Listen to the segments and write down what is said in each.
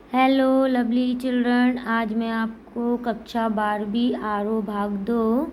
Hello lovely children, आज मैं आपको कक्षा 12वीं आरोह भाग 2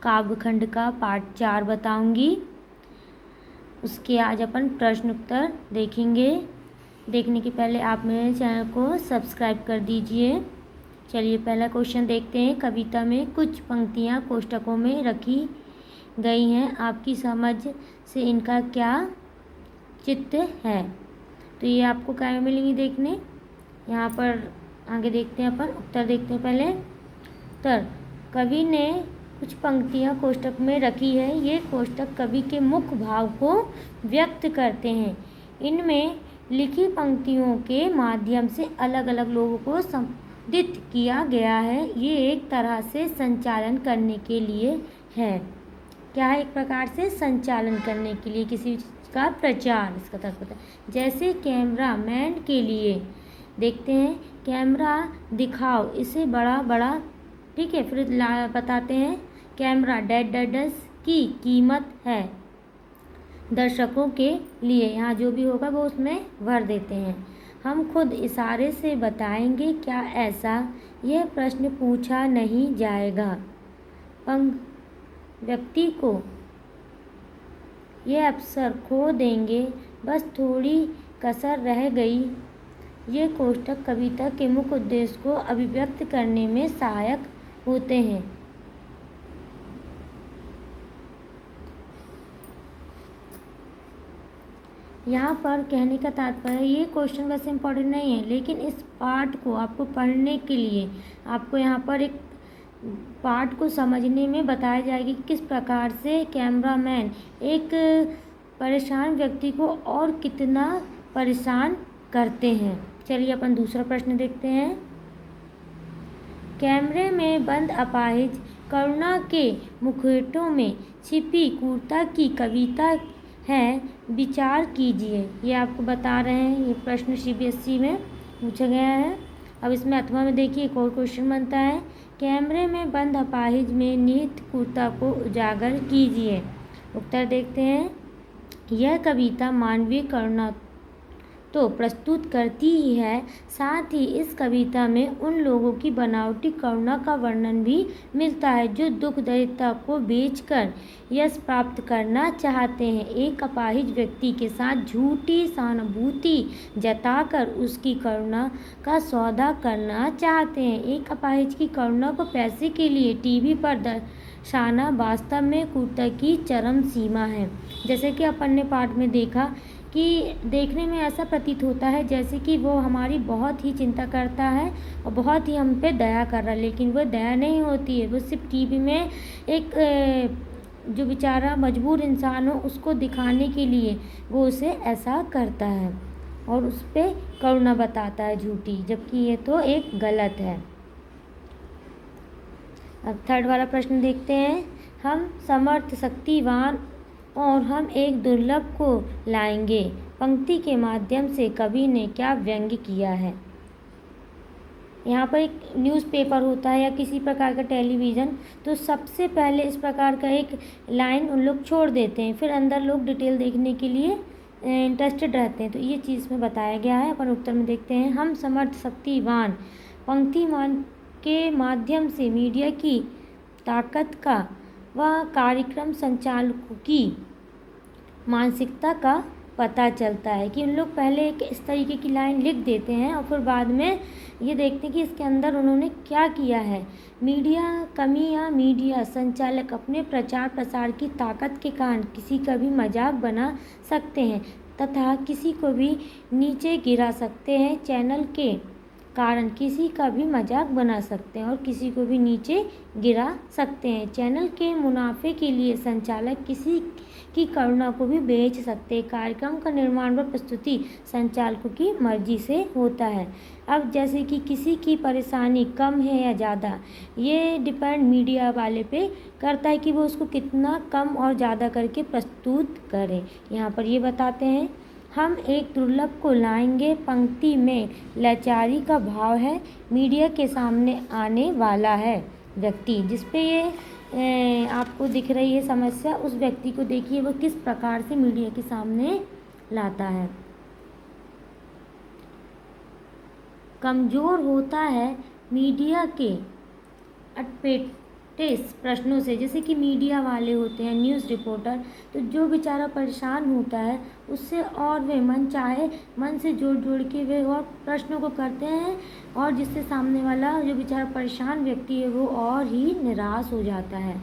काव्यखंड का पाठ 4 बताऊंगी। उसके आज अपन प्रश्न उत्तर देखेंगे। देखने के पहले आप मेरे चैनल को सब्सक्राइब कर दीजिए। चलिए पहला क्वेश्चन देखते हैं। कविता में कुछ पंक्तियां कोष्टकों में रखी गई हैं, आपकी समझ से इनका क्या चित्त है? तो ये आपको क्या मिलेंगी देखने। यहाँ पर आगे देखते हैं, अपन उत्तर देखते हैं। पहले उत्तर, कवि ने कुछ पंक्तियाँ कोष्टक में रखी है। ये कोष्टक कवि के मुख्य भाव को व्यक्त करते हैं। इनमें लिखी पंक्तियों के माध्यम से अलग अलग लोगों को संबोधित किया गया है। ये एक तरह से संचालन करने के लिए है। क्या है? एक प्रकार से संचालन करने के लिए, किसी चीज़ का प्रचार, इसका तात्पर्य। जैसे कैमरा मैन के लिए देखते हैं, कैमरा दिखाओ इसे बड़ा बड़ा, ठीक है। फिर बताते हैं कैमरा $100 की कीमत है। दर्शकों के लिए यहाँ जो भी होगा वो उसमें भर देते हैं। हम खुद इशारे से बताएंगे क्या ऐसा? यह प्रश्न पूछा नहीं जाएगा। व्यक्ति को यह अवसर खो देंगे, बस थोड़ी कसर रह गई। ये कोष्टक कविता के मुख्य उद्देश्य को अभिव्यक्त करने में सहायक होते हैं। यहाँ पर कहने का तात्पर्य, ये क्वेश्चन वैसे इम्पोर्टेंट नहीं है, लेकिन इस पाठ को आपको पढ़ने के लिए आपको यहाँ पर एक पाठ को समझने में बताया जाएगी कि किस प्रकार से कैमरामैन एक परेशान व्यक्ति को और कितना परेशान करते हैं। चलिए अपन दूसरा प्रश्न देखते हैं। कैमरे में बंद अपाहिज करुणा के मुखौटों में छिपी क्रूरता की कविता है, विचार कीजिए। ये आपको बता रहे हैं। ये प्रश्न CBSE में पूछा गया है। अब इसमें 8वां में देखिए एक और क्वेश्चन बनता है। कैमरे में बंद अपाहिज में निहित क्रूरता को उजागर कीजिए। उत्तर देखते हैं। यह कविता मानवीय करुणा तो प्रस्तुत करती ही है, साथ ही इस कविता में उन लोगों की बनावटी करुणा का वर्णन भी मिलता है जो दुख दरिद्रता को बेचकर यश प्राप्त करना चाहते हैं। एक अपाहिज व्यक्ति के साथ झूठी सहानुभूति जताकर उसकी करुणा का सौदा करना चाहते हैं। एक अपाहिज की करुणा को पैसे के लिए टीवी पर दर्शाना वास्तव में क्रूरता की चरम सीमा है। जैसे कि अपन ने पाठ में देखा कि देखने में ऐसा प्रतीत होता है जैसे कि वो हमारी बहुत ही चिंता करता है और बहुत ही हम पे दया कर रहा है, लेकिन वो दया नहीं होती है। वो सिर्फ टीवी में एक जो बेचारा मजबूर इंसान हो उसको दिखाने के लिए वो उसे ऐसा करता है और उस पर करुणा बताता है झूठी, जबकि ये तो एक गलत है। अब थर्ड वाला प्रश्न देखते हैं। हम समर्थ, शक्तिवान और हम एक दुर्लभ को लाएंगे। पंक्ति के माध्यम से कवि ने क्या व्यंग्य किया है? यहाँ पर एक न्यूज़पेपर होता है या किसी प्रकार का टेलीविज़न, तो सबसे पहले इस प्रकार का एक लाइन उन लोग छोड़ देते हैं, फिर अंदर लोग डिटेल देखने के लिए इंटरेस्टेड रहते हैं। तो ये चीज़ में बताया गया है। अपन उत्तर में देखते हैं। हम समर्थ, शक्तिवान पंक्तिमान के माध्यम से मीडिया की ताकत का व कार्यक्रम संचालकों की मानसिकता का पता चलता है कि उन लोग पहले एक इस तरीके की लाइन लिख देते हैं और फिर बाद में ये देखते हैं कि इसके अंदर उन्होंने क्या किया है। मीडिया कमी या मीडिया संचालक अपने प्रचार प्रसार की ताकत के कारण किसी का भी मजाक बना सकते हैं तथा किसी को भी नीचे गिरा सकते हैं। चैनल के कारण किसी का भी मजाक बना सकते हैं और किसी को भी नीचे गिरा सकते हैं। चैनल के मुनाफे के लिए संचालक किसी की करुणा को भी बेच सकते हैं। कार्यक्रम का निर्माण व प्रस्तुति संचालकों की मर्जी से होता है। अब जैसे कि किसी की परेशानी कम है या ज़्यादा, ये डिपेंड मीडिया वाले पे करता है कि वो उसको कितना कम और ज़्यादा करके प्रस्तुत करें। यहाँ पर ये बताते हैं। हम एक दुर्लभ को लाएंगे। पंक्ति में लाचारी का भाव है। मीडिया के सामने आने वाला है व्यक्ति जिस पे ये आपको दिख रही है समस्या, उस व्यक्ति को देखिए वो किस प्रकार से मीडिया के सामने लाता है। कमज़ोर होता है मीडिया के अटपटेस प्रश्नों से। जैसे कि मीडिया वाले होते हैं, न्यूज़ रिपोर्टर, तो जो बेचारा परेशान होता है उससे और वे मन से जोड़ जोड़ के वे और प्रश्नों को करते हैं, और जिससे सामने वाला जो बेचारा परेशान व्यक्ति है वो और ही निराश हो जाता है।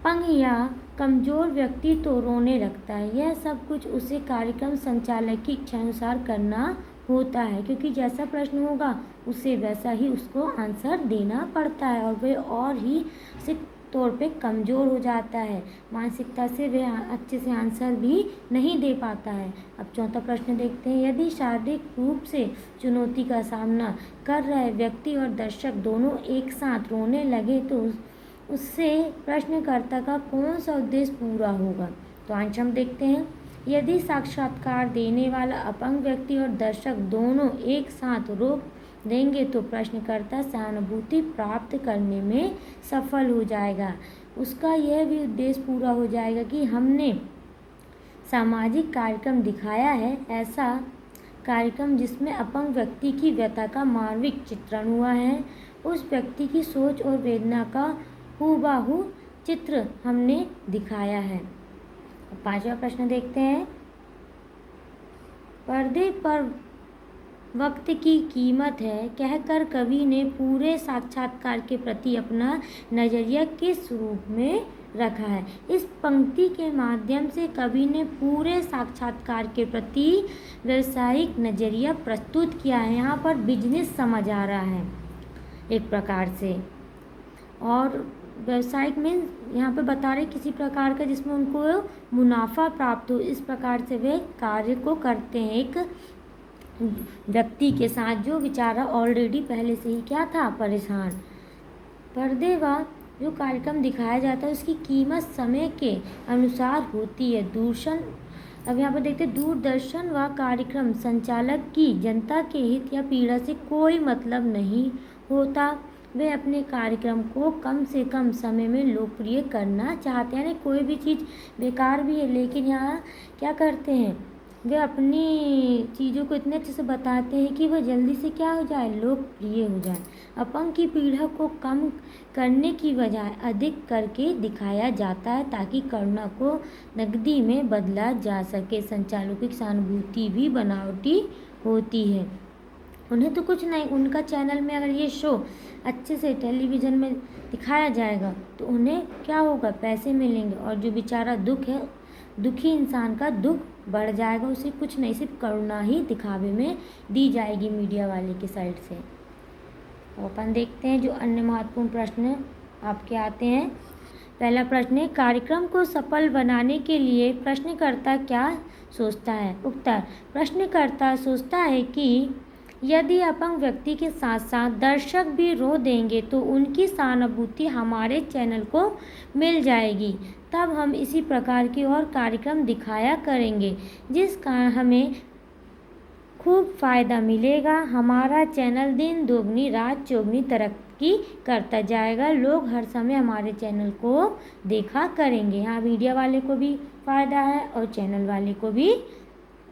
अपंग या कमज़ोर व्यक्ति तो रोने लगता है। यह सब कुछ उसे कार्यक्रम संचालक की इच्छानुसार करना होता है, क्योंकि जैसा प्रश्न होगा उसे वैसा ही उसको आंसर देना पड़ता है, और वह और ही मानसिक तौर पे कमज़ोर हो जाता है। मानसिकता से वह अच्छे से आंसर भी नहीं दे पाता है। अब चौथा प्रश्न देखते हैं। यदि शारीरिक रूप से चुनौती का सामना कर रहे व्यक्ति और दर्शक दोनों एक साथ रोने लगे तो उससे प्रश्नकर्ता का कौन सा उद्देश्य पूरा होगा? तो आंसर हम देखते हैं। यदि साक्षात्कार देने वाला अपंग व्यक्ति और दर्शक दोनों एक साथ रो देंगे तो प्रश्नकर्ता सहानुभूति प्राप्त करने में सफल हो जाएगा। उसका यह भी उद्देश्य पूरा हो जाएगा कि हमने सामाजिक कार्यक्रम दिखाया है, ऐसा कार्यक्रम जिसमें अपंग व्यक्ति की व्यथा का मानविक चित्रण हुआ है। उस व्यक्ति की सोच और वेदना का हूबहू चित्र हमने दिखाया है। पांचवा प्रश्न देखते हैं। पर्दे पर वक्त की कीमत है कहकर कवि ने पूरे साक्षात्कार के प्रति अपना नज़रिया किस रूप में रखा है? इस पंक्ति के माध्यम से कवि ने पूरे साक्षात्कार के प्रति व्यावसायिक नज़रिया प्रस्तुत किया है। यहाँ पर बिजनेस समझ आ रहा है एक प्रकार से, और व्यावसायिक मीन्स यहाँ पे बता रहे किसी प्रकार का जिसमें उनको मुनाफा प्राप्त हो, इस प्रकार से वे कार्य को करते हैं एक व्यक्ति के साथ जो बेचारा ऑलरेडी पहले से ही क्या था, परेशान। पर्दे व जो कार्यक्रम दिखाया जाता है उसकी कीमत समय के अनुसार होती है। अब यहाँ पर देखते हैं, दूरदर्शन व कार्यक्रम संचालक की जनता के हित या पीड़ा से कोई मतलब नहीं होता। वे अपने कार्यक्रम को कम से कम समय में लोकप्रिय करना चाहते हैं। यानी कोई भी चीज़ बेकार भी है, लेकिन यहाँ क्या करते हैं, वे अपनी चीज़ों को इतने अच्छे से बताते हैं कि वह जल्दी से क्या हो जाए, लोकप्रिय हो जाए। अपंग की पीड़ा को कम करने की बजाय अधिक करके दिखाया जाता है ताकि करुणा को नकदी में बदला जा सके। संचालकों की सहानुभूति भी बनावटी होती है। उन्हें तो कुछ नहीं, उनका चैनल में अगर ये शो अच्छे से टेलीविज़न में दिखाया जाएगा तो उन्हें क्या होगा, पैसे मिलेंगे, और जो बेचारा दुखी इंसान का दुख बढ़ जाएगा। उसे कुछ नहीं, सिर्फ करुणा ही दिखावे में दी जाएगी मीडिया वाले की साइड से। अपन देखते हैं जो अन्य महत्वपूर्ण प्रश्न आपके आते हैं। पहला प्रश्न है, कार्यक्रम को सफल बनाने के लिए प्रश्नकर्ता क्या सोचता है? उत्तर, प्रश्नकर्ता सोचता है कि यदि अपंग व्यक्ति के साथ साथ दर्शक भी रो देंगे तो उनकी सहानुभूति हमारे चैनल को मिल जाएगी। तब हम इसी प्रकार की और कार्यक्रम दिखाया करेंगे जिसका हमें खूब फ़ायदा मिलेगा। हमारा चैनल दिन दोगुनी रात चौगुनी तरक्की करता जाएगा। लोग हर समय हमारे चैनल को देखा करेंगे। यहाँ मीडिया वाले को भी फ़ायदा है और चैनल वाले को भी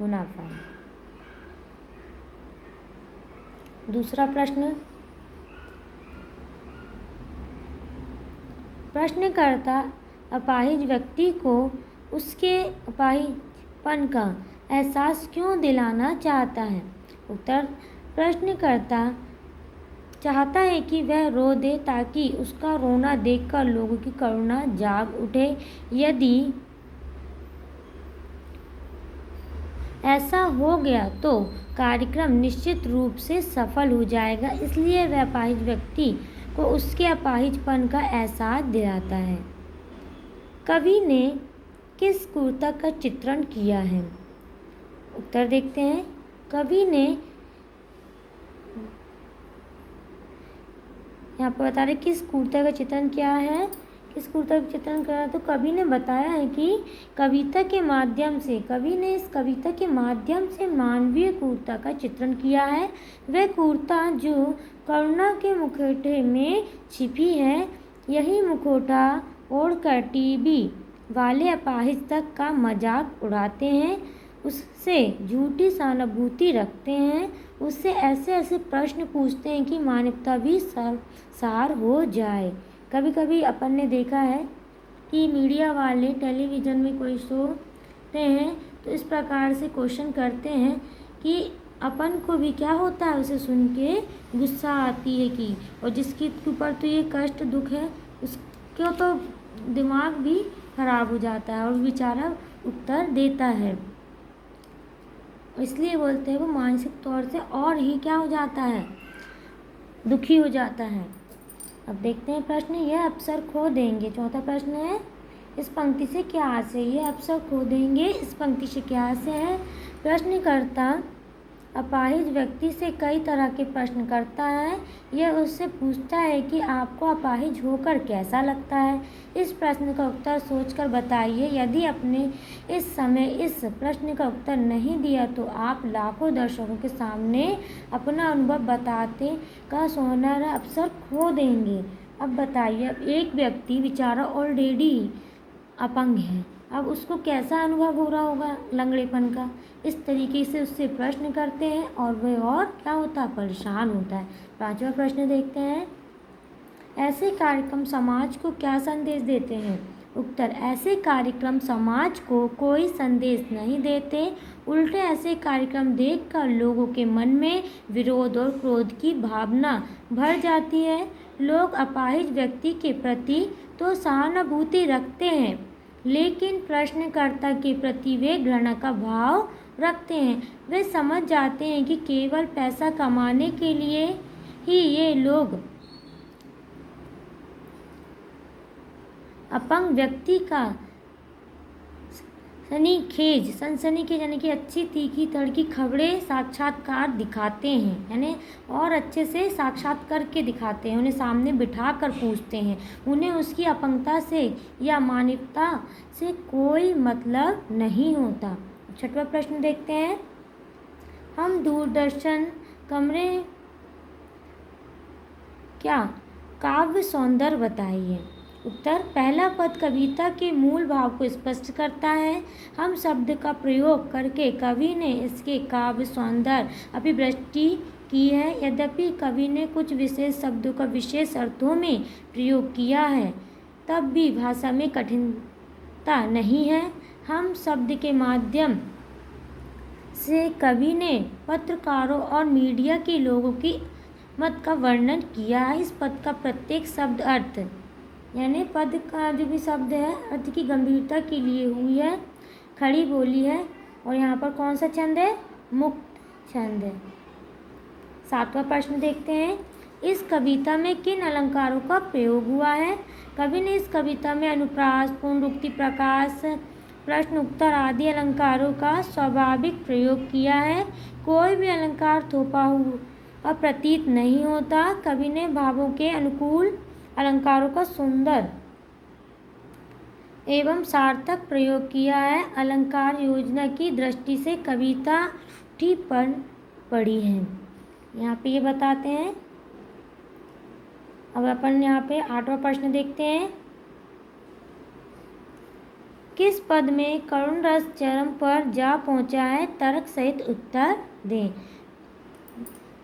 मुनाफा है। दूसरा प्रश्न, प्रश्नकर्ता अपाहिज व्यक्ति को उसके अपाहिजपन का एहसास क्यों दिलाना चाहता है? उत्तर, प्रश्नकर्ता चाहता है कि वह रो दे ताकि उसका रोना देखकर लोगों की करुणा जाग उठे। यदि ऐसा हो गया तो कार्यक्रम निश्चित रूप से सफल हो जाएगा। इसलिए वह अपाहिज व्यक्ति को उसके अपाहिजपन का एहसास दिलाता है। कवि ने किस क्रूरता का चित्रण किया है? उत्तर देखते हैं। कवि ने यहाँ पर बता रहे किस क्रूरता का चित्रण किया है, किस क्रूरता का चित्रण करा, तो कवि ने बताया है कि कवि ने इस कविता के माध्यम से मानवीय क्रूरता का चित्रण किया है। वह क्रूरता जो करुणा के मुखौटे में छिपी है। यही मुखौटा ओढ़कर टीवी वाले अपाहिज तक का मजाक उड़ाते हैं। उससे झूठी सहानुभूति रखते हैं, उससे ऐसे ऐसे प्रश्न पूछते हैं कि मानवता भी सार हो जाए। कभी कभी अपन ने देखा है कि मीडिया वाले टेलीविज़न में कोई शो होते हैं तो इस प्रकार से क्वेश्चन करते हैं कि अपन को भी क्या होता है उसे सुन के गुस्सा आती है कि, और जिसके ऊपर तो ये कष्ट दुख है उसको तो दिमाग भी खराब हो जाता है और बेचारा उत्तर देता है। इसलिए बोलते हैं वो मानसिक तौर से और ही क्या हो जाता है, दुखी हो जाता है। अब देखते हैं प्रश्न, यह अवसर खो देंगे। चौथा प्रश्न है, इस पंक्ति से क्या आशय है? यह अवसर खो देंगे, इस पंक्ति से क्या आशय है? प्रश्नकर्ता अपाहिज व्यक्ति से कई तरह के प्रश्न करता है। यह उससे पूछता है कि आपको अपाहिज होकर कैसा लगता है। इस प्रश्न का उत्तर सोचकर बताइए। यदि आपने इस समय इस प्रश्न का उत्तर नहीं दिया तो आप लाखों दर्शकों के सामने अपना अनुभव बताते का सुनहरा अवसर खो देंगे। अब बताइए, अब एक व्यक्ति बेचारा ऑलरेडी अपंग है, अब उसको कैसा अनुभव हो रहा होगा लंगड़ेपन का। इस तरीके से उससे प्रश्न करते हैं और वह और क्या होता है, परेशान होता है। पांचवा प्रश्न देखते हैं, ऐसे कार्यक्रम समाज को क्या संदेश देते हैं? उत्तर, ऐसे कार्यक्रम समाज को कोई संदेश नहीं देते, उल्टे ऐसे कार्यक्रम देखकर लोगों के मन में विरोध और क्रोध की भावना भर जाती है। लोग अपाहिज व्यक्ति के प्रति तो सहानुभूति रखते हैं, लेकिन प्रश्नकर्ता के प्रति वे घृणा का भाव रखते हैं। वे समझ जाते हैं कि केवल पैसा कमाने के लिए ही ये लोग अपंग व्यक्ति का सनसनीखेज यानी कि अच्छी तीखी तड़की खबरें साक्षात्कार दिखाते हैं, यानी और अच्छे से साक्षात करके दिखाते हैं, उन्हें सामने बिठा कर पूछते हैं। उन्हें उसकी अपंगता से या मानवता से कोई मतलब नहीं होता। छठवां प्रश्न देखते हैं, हम दूरदर्शन कमरे क्या काव्य सौंदर्य बताइए। उत्तर, पहला पद कविता के मूल भाव को स्पष्ट करता है। हम शब्द का प्रयोग करके कवि ने इसके काव्य सौंदर्य अभिव्यक्ति की है। यद्यपि कवि ने कुछ विशेष शब्दों का विशेष अर्थों में प्रयोग किया है, तब भी भाषा में कठिनता नहीं है। हम शब्द के माध्यम से कवि ने पत्रकारों और मीडिया के लोगों की मत का वर्णन किया है। इस पद का प्रत्येक शब्द अर्थ यानी पद का जो भी शब्द है अर्थ की गंभीरता के लिए हुई है, खड़ी बोली है। और यहाँ पर कौन सा छंद है? मुक्त छंद है। सातवां प्रश्न देखते हैं, इस कविता में किन अलंकारों का प्रयोग हुआ है? कवि ने इस कविता में अनुप्रास, पुनरुक्ति, प्रकाश, प्रश्न उत्तर आदि अलंकारों का स्वाभाविक प्रयोग किया है। कोई भी अलंकार थोपा हुआ प्रतीत नहीं होता। कवि ने भावों के अनुकूल अलंकारों का सुंदर एवं सार्थक प्रयोग किया है। अलंकार योजना की दृष्टि से कविता ठीक पर पड़ी है। यहाँ पे ये बताते हैं। अब अपन यहाँ पे आठवां प्रश्न देखते हैं, किस पद में करुण रस चरम पर जा पहुँचा है? तर्क सहित उत्तर दें।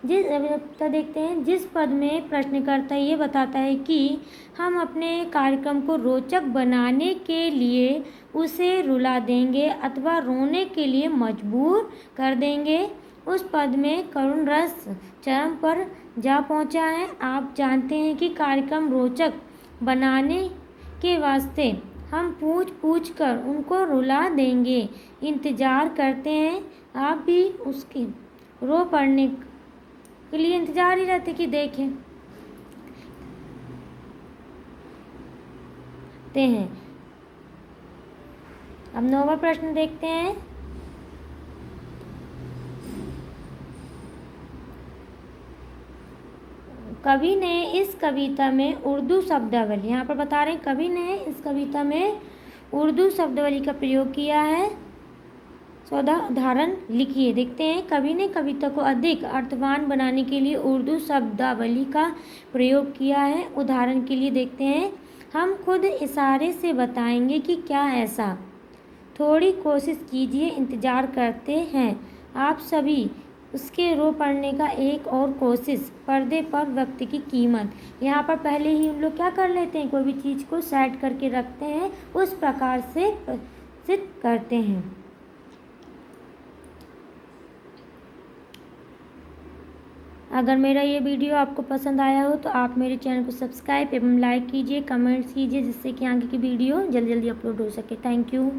देखते हैं, जिस पद में प्रश्नकर्ता ये बताता है कि हम अपने कार्यक्रम को रोचक बनाने के लिए उसे रुला देंगे अथवा रोने के लिए मजबूर कर देंगे, उस पद में करुण रस चरम पर जा पहुंचा है। आप जानते हैं कि कार्यक्रम रोचक बनाने के वास्ते हम पूछ पूछ कर उनको रुला देंगे, इंतज़ार करते हैं। आप भी उसके रो पड़ने के लिए इंतजार ही रहते कि देखें हैं। अब नौवां प्रश्न देखते हैं, कवि ने इस कविता में उर्दू शब्दावली, यहाँ पर बता रहे हैं कवि ने इस कविता में उर्दू शब्दावली का प्रयोग किया है। उदाहरण लिखिए। देखते हैं, कवि ने कविता को अधिक अर्थवान बनाने के लिए उर्दू शब्दावली का प्रयोग किया है। उदाहरण के लिए देखते हैं, हम खुद इशारे से बताएंगे कि क्या ऐसा थोड़ी कोशिश कीजिए, इंतज़ार करते हैं आप सभी। उसके रो पड़ने का एक और कोशिश, पर्दे पर वक्त की कीमत। यहाँ पर पहले ही हम लोग क्या कर लेते हैं, कोई भी चीज़ को सेट करके रखते हैं, उस प्रकार से प्रदर्शित करते हैं। अगर मेरा ये वीडियो आपको पसंद आया हो तो आप मेरे चैनल को सब्सक्राइब एवं लाइक कीजिए, कमेंट्स कीजिए, जिससे कि आगे की वीडियो जल्दी जल्दी अपलोड हो सके। Thank you.